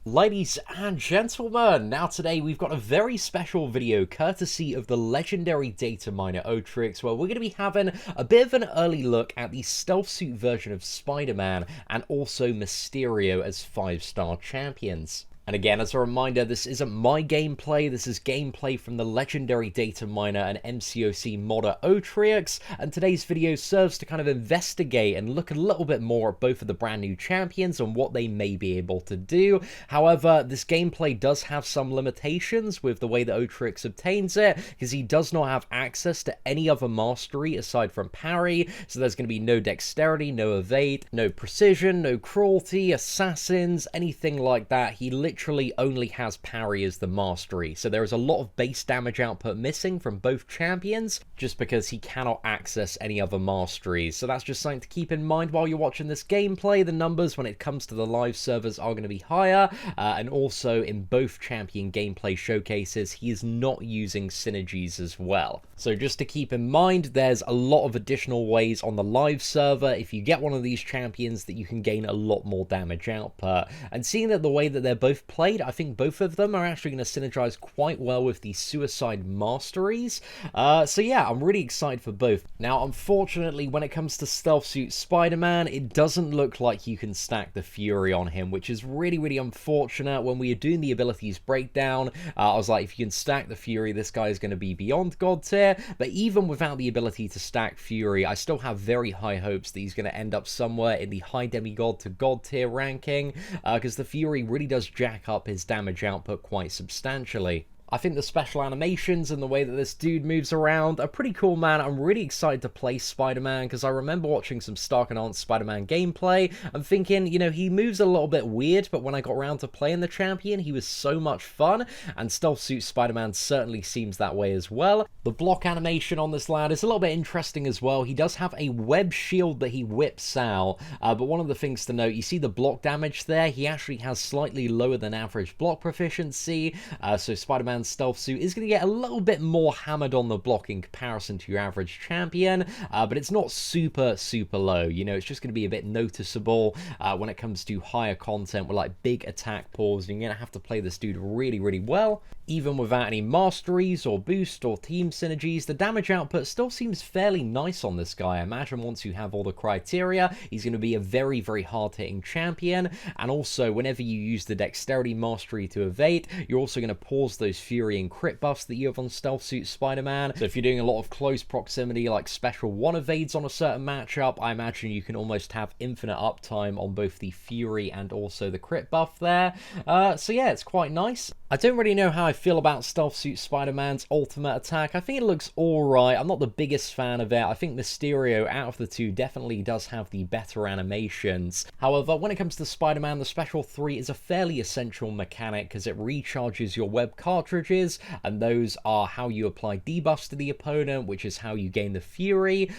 Ladies and gentlemen, now today we've got a very special video courtesy of the legendary data miner Otrix, where we're going to be having a bit of an early look at the stealth suit version of Spider-Man and also Mysterio as 5-star champions. And again, as a reminder, this isn't my gameplay, this is gameplay from the legendary data miner and MCOC modder Otrix, and today's video serves to kind of investigate and look a little bit more at both of the brand new champions and what they may be able to do. However, this gameplay does have some limitations with the way that Otrix obtains it, because he does not have access to any other mastery aside from parry, so there's going to be no dexterity, no evade, no precision, no cruelty, assassins, anything like that. He literally only has parry as the mastery, so there is a lot of base damage output missing from both champions just because he cannot access any other masteries. So that's just something to keep in mind while you're watching this gameplay. The numbers when it comes to the live servers are going to be higher, and also in both champion gameplay showcases he is not using synergies as well. So just to keep in mind, there's a lot of additional ways on the live server if you get one of these champions that you can gain a lot more damage output, and seeing that the way that they're both played, I think both of them are actually going to synergize quite well with the suicide masteries. So yeah, I'm really excited for both. Now, unfortunately, when it comes to stealth suit Spider-Man, it doesn't look like you can stack the Fury on him, which is really unfortunate. When we were doing the abilities breakdown, I was like, if you can stack the Fury, this guy is going to be beyond God tier. But even without the ability to stack Fury, I still have very high hopes that he's going to end up somewhere in the high demigod to God tier ranking, because the Fury really does jack up his damage output quite substantially. I think the special animations and the way that this dude moves around are pretty cool, man. I'm really excited to play Spider-Man because I remember watching some Stark Enhanced Spider-Man gameplay and thinking, you know, he moves a little bit weird, but when I got around to playing the champion, he was so much fun, and Stealth Suit Spider-Man certainly seems that way as well. The block animation on this lad is a little bit interesting as well. He does have a web shield that he whips out, but one of the things to note, you see the block damage there, he actually has slightly lower than average block proficiency, so Spider-Man stealth suit is going to get a little bit more hammered on the block in comparison to your average champion, but it's not super low. You know, it's just going to be a bit noticeable when it comes to higher content with like big attack pulls. You're going to have to play this dude really well. Even without any masteries or boost or team synergies, the damage output still seems fairly nice on this guy. I imagine once you have all the criteria, he's going to be a very hard-hitting champion, and also whenever you use the dexterity mastery to evade, you're also going to pause those Fury and crit buffs that you have on Stealth Suit Spider-Man. So if you're doing a lot of close proximity, like special 1 evades on a certain matchup, I imagine you can almost have infinite uptime on both the Fury and also the crit buff there. So yeah, it's quite nice. I don't really know how I feel about Stealth Suit Spider-Man's ultimate attack. I think it looks alright. I'm not the biggest fan of it. I think Mysterio, out of the two, definitely does have the better animations. However, when it comes to Spider-Man, the Special 3 is a fairly essential mechanic because it recharges your web cartridges, and those are how you apply debuffs to the opponent, which is how you gain the Fury.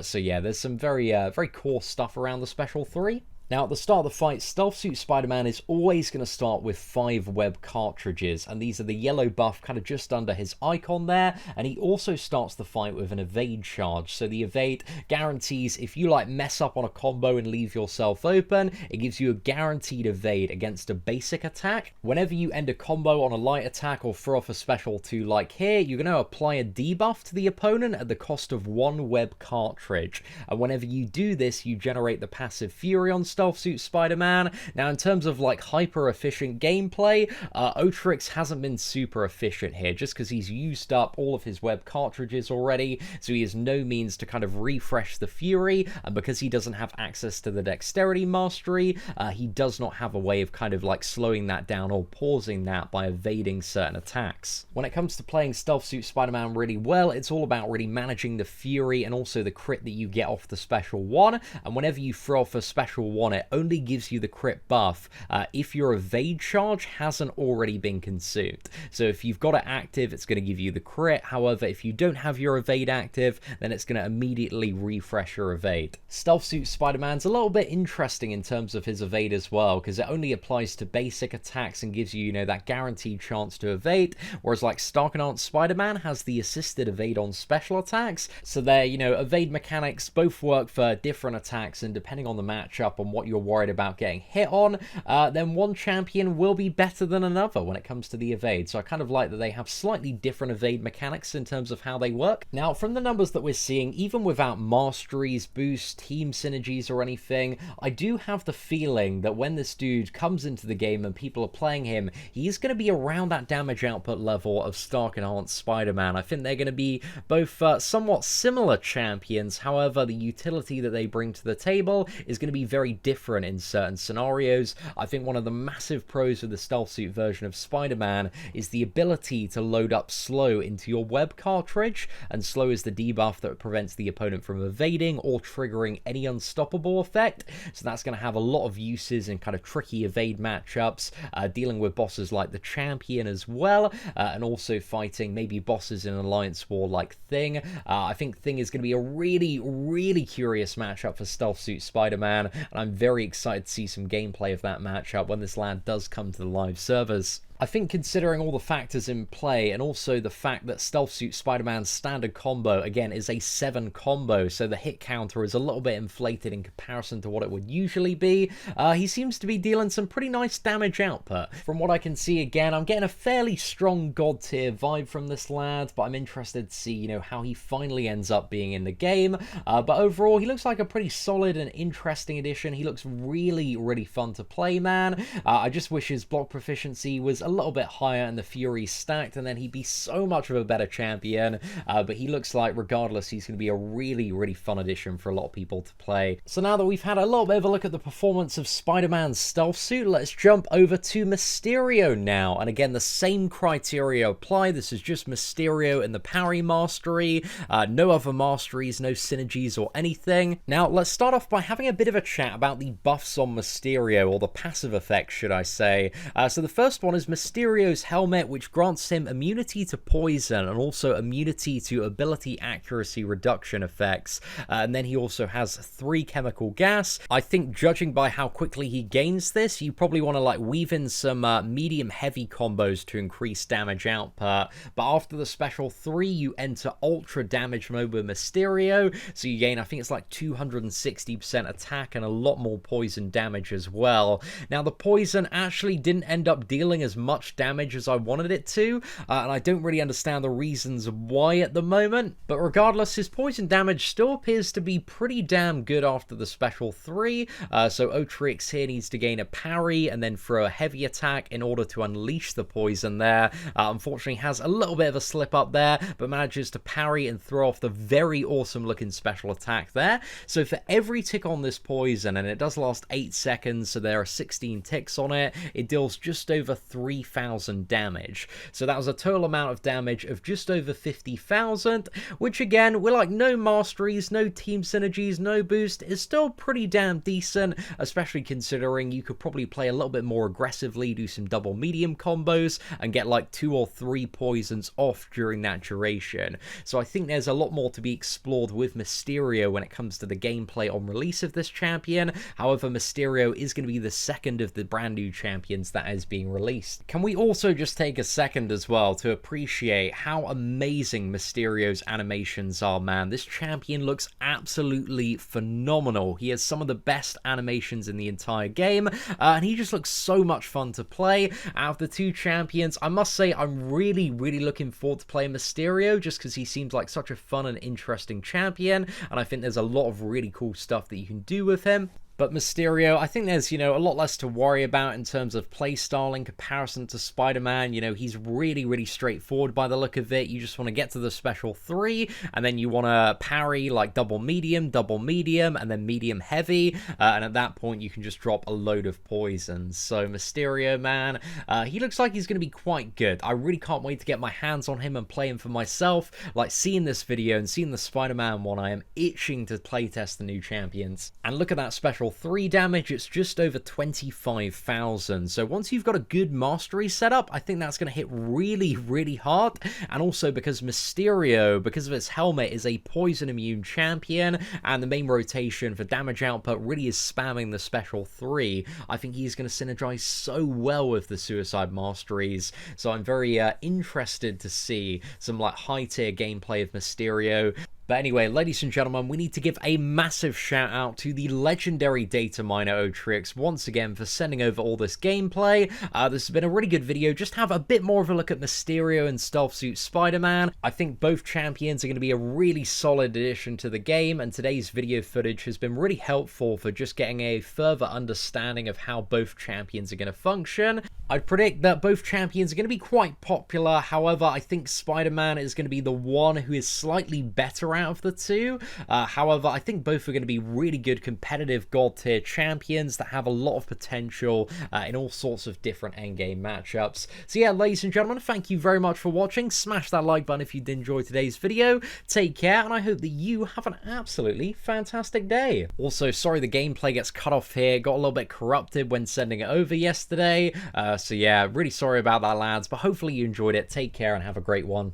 So yeah, there's some very core stuff around the Special 3. Now, at the start of the fight, Stealth Suit Spider-Man is always going to start with 5 web cartridges, and these are the yellow buff kind of just under his icon there, and he also starts the fight with an evade charge. So the evade guarantees if you like mess up on a combo and leave yourself open, it gives you a guaranteed evade against a basic attack. Whenever you end a combo on a light attack or throw off a special 2 like here, you're going to apply a debuff to the opponent at the cost of 1 web cartridge, and whenever you do this, you generate the passive Fury on Stealth Suit Spider-Man. Now, in terms of like hyper efficient gameplay, Otrix hasn't been super efficient here just because he's used up all of his web cartridges already, so he has no means to kind of refresh the Fury, and because he doesn't have access to the dexterity mastery, he does not have a way of kind of like slowing that down or pausing that by evading certain attacks. When it comes to playing Stealth Suit Spider-Man really well, it's all about really managing the Fury and also the crit that you get off the special 1, and whenever you throw off a special 1, it only gives you the crit buff if your evade charge hasn't already been consumed. So if you've got it active, it's going to give you the crit. However, if you don't have your evade active, then it's going to immediately refresh your evade. Stealth Suit Spider-Man's a little bit interesting in terms of his evade as well, because it only applies to basic attacks and gives you, you know, that guaranteed chance to evade, whereas like Stark Enhanced Spider-Man has the assisted evade on special attacks. So their, you know, evade mechanics both work for different attacks, and depending on the matchup and what you're worried about getting hit on, then one champion will be better than another when it comes to the evade. So I kind of like that they have slightly different evade mechanics in terms of how they work. Now, from the numbers that we're seeing, even without masteries, boosts, team synergies or anything, I do have the feeling that when this dude comes into the game and people are playing him, he's going to be around that damage output level of Stark Enhanced Spider-Man. I think they're going to be both somewhat similar champions. However, the utility that they bring to the table is going to be very different in certain scenarios. I think one of the massive pros of the stealth suit version of Spider-Man is the ability to load up slow into your web cartridge, and slow is the debuff that prevents the opponent from evading or triggering any unstoppable effect. So that's going to have a lot of uses in kind of tricky evade matchups, dealing with bosses like the champion as well, and also fighting maybe bosses in Alliance War like Thing. I think Thing is going to be a really curious matchup for Stealth Suit Spider-Man, and I'm very excited to see some gameplay of that matchup when this lad does come to the live servers. I think considering all the factors in play, and also the fact that Stealth Suit Spider-Man's standard combo, again, is a 7 combo, so the hit counter is a little bit inflated in comparison to what it would usually be, he seems to be dealing some pretty nice damage output. From what I can see, again, I'm getting a fairly strong god tier vibe from this lad, but I'm interested to see, you know, how he finally ends up being in the game. But overall, he looks like a pretty solid and interesting addition. He looks really fun to play, man. I just wish his block proficiency was a little bit higher and the Fury stacked, and then he'd be so much of a better champion. But he looks like, regardless, he's going to be a really fun addition for a lot of people to play. So now that we've had a little bit of a look at the performance of Spider-Man's stealth suit, let's jump over to Mysterio now. And again, the same criteria apply. This is just Mysterio in the parry mastery, no other masteries, no synergies or anything. Now, let's start off by having a bit of a chat about the buffs on Mysterio, or the passive effects, should I say. So the first one is Mysterio's helmet, which grants him immunity to poison and also immunity to ability accuracy reduction effects. And then he also has 3 chemical gas. I think judging by how quickly he gains this, you probably want to like weave in some medium heavy combos to increase damage output. But after the special 3, you enter ultra damage mode with Mysterio, so you gain, I think it's like 260% attack and a lot more poison damage as well. Now, the poison actually didn't end up dealing as much damage as I wanted it to, and I don't really understand the reasons why at the moment, but regardless, his poison damage still appears to be pretty damn good after the special 3, so Otrix here needs to gain a parry and then throw a heavy attack in order to unleash the poison there. Unfortunately has a little bit of a slip up there, but manages to parry and throw off the very awesome looking special attack there. So for every tick on this poison, and it does last 8 seconds, so there are 16 ticks on it, it deals just over 3,000 damage. So that was a total amount of damage of just over 50,000, which again, we're like no masteries, no team synergies, no boost, is still pretty damn decent, especially considering you could probably play a little bit more aggressively, do some double medium combos, and get like 2 or 3 poisons off during that duration. So I think there's a lot more to be explored with Mysterio when it comes to the gameplay on release of this champion. However, Mysterio is going to be the second of the brand new champions that is being released. Can we also just take a second as well to appreciate how amazing Mysterio's animations are, man? This champion looks absolutely phenomenal. He has some of the best animations in the entire game, and he just looks so much fun to play. Out of the 2 champions, I must say I'm really looking forward to playing Mysterio, just because he seems like such a fun and interesting champion, and I think there's a lot of really cool stuff that you can do with him. But Mysterio, I think there's, you know, a lot less to worry about in terms of playstyle in comparison to Spider-Man. You know, he's really straightforward by the look of it. You just want to get to the special 3, and then you want to parry like double medium, and then medium heavy, and at that point you can just drop a load of poisons. So Mysterio, man, he looks like he's going to be quite good. I really can't wait to get my hands on him and play him for myself. Like, seeing this video and seeing the Spider-Man one, I am itching to playtest the new champions. And look at that special 3 damage, it's just over 25,000. So once you've got a good mastery setup, I think that's going to hit really hard. And also because Mysterio, because of its helmet, is a poison immune champion, and the main rotation for damage output really is spamming the special 3, I think he's going to synergize so well with the suicide masteries. So I'm very interested to see some like high tier gameplay of Mysterio. But anyway, ladies and gentlemen, we need to give a massive shout out to the legendary data miner Otrix once again for sending over all this gameplay. This has been a really good video. Just have a bit more of a look at Mysterio and Stealth Suit Spider-Man. I think both champions are going to be a really solid addition to the game, and today's video footage has been really helpful for just getting a further understanding of how both champions are going to function. I'd predict that both champions are going to be quite popular. However, I think Spider-Man is going to be the one who is slightly better out of the two. However, I think both are going to be really good competitive god tier champions that have a lot of potential in all sorts of different endgame matchups. So yeah, ladies and gentlemen, thank you very much for watching. Smash that like button if you did enjoy today's video. Take care, and I hope that you have an absolutely fantastic day. Also, sorry the gameplay gets cut off here. Got a little bit corrupted when sending it over yesterday. So yeah, really sorry about that, lads, but hopefully you enjoyed it. Take care and have a great one.